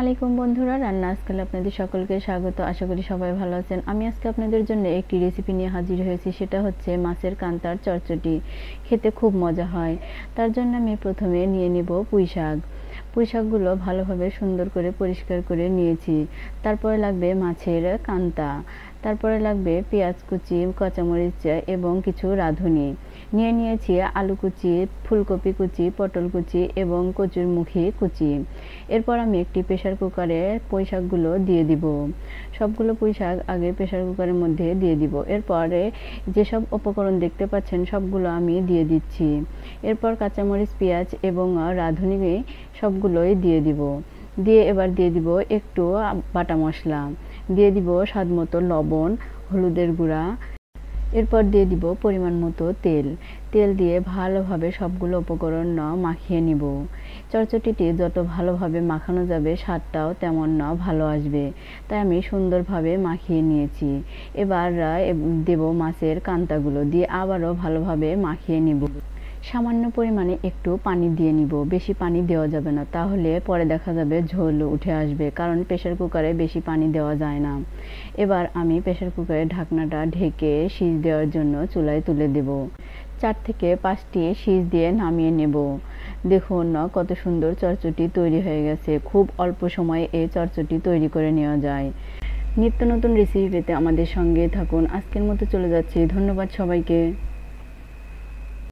আলাইকুম বন্ধুরা, রান্না আজকাল আপনাদের সকলকে স্বাগত। আশা করি সবাই ভালো আছেন। আমি আজকে আপনাদের জন্য একটি রেসিপি নিয়ে হাজির হয়েছি, সেটা হচ্ছে মাছের কান্তার চটচটি। খেতে খুব মজা হয়। তার জন্য আমি প্রথমে নিয়ে নিব পুঁই শাক। পুঁই শাকগুলো ভালোভাবে সুন্দর করে পরিষ্কার করে নিয়েছি। তারপরে লাগবে মাছের কান্তা, তারপরে লাগবে পেঁয়াজ কুচি, কাঁচামরিচ এবং কিছু রাঁধুনি। নিয়ে নিয়েছি আলু কুচি, ফুলকপি কুচি, পটল কুচি এবং কচুরমুখী কুচি। এরপর আমি একটি প্রেসার কুকারে পুঁই শাকগুলো দিয়ে দিব। সবগুলো পুঁই শাক আগে প্রেসার কুকারের মধ্যে দিয়ে দিব। এরপরে যেসব উপকরণ দেখতে পাচ্ছেন সবগুলো আমি দিয়ে দিচ্ছি। এরপর কাঁচামরিচ, পেঁয়াজ এবং রাঁধুনি সবগুলোই দিয়ে দিব। দিয়ে এবার দিয়ে দিব একটু বাটা মশলা, দিয়ে দিব স্বাদ মতো লবণ, হলুদের গুঁড়া। এরপর দিয়ে দিব পরিমাণ মতো তেল। তেল দিয়ে ভালোভাবে সবগুলো উপকরণ মাখিয়ে নিব। চটচটিটি যত ভালোভাবে মাখানো যাবে স্বাদটাও তেমন ভালো আসবে। তাই আমি সুন্দরভাবে মাখিয়ে নিয়েছি। এবার দেব মাছের কান্তাগুলো, দিয়ে আবারও ভালোভাবে মাখিয়ে নিব। সামান্য পরিমাণে একটু পানি দিয়ে নিব, বেশি পানি দেওয়া যাবে না, তাহলে পরে দেখা যাবে ঝোল উঠে আসবে, কারণ প্রেসার কুকারে বেশি পানি দেওয়া যায় না। এবার আমি প্রেসার কুকারের ঢাকনাটা ঢেকে সিজ দেওয়ার জন্য চুলায় তুলে দেব। 4 থেকে 5টি সিজ দিয়ে নামিয়ে নেব। দেখুন কত সুন্দর চটচটি তৈরি হয়ে গেছে। খুব অল্প সময়ে এই চটচটি তৈরি করে নেওয়া যায়। নিত্য নতুন রেসিপি পেতে আমাদের সঙ্গে থাকুন। আজকের মতো চলে যাচ্ছি। ধন্যবাদ সবাইকে।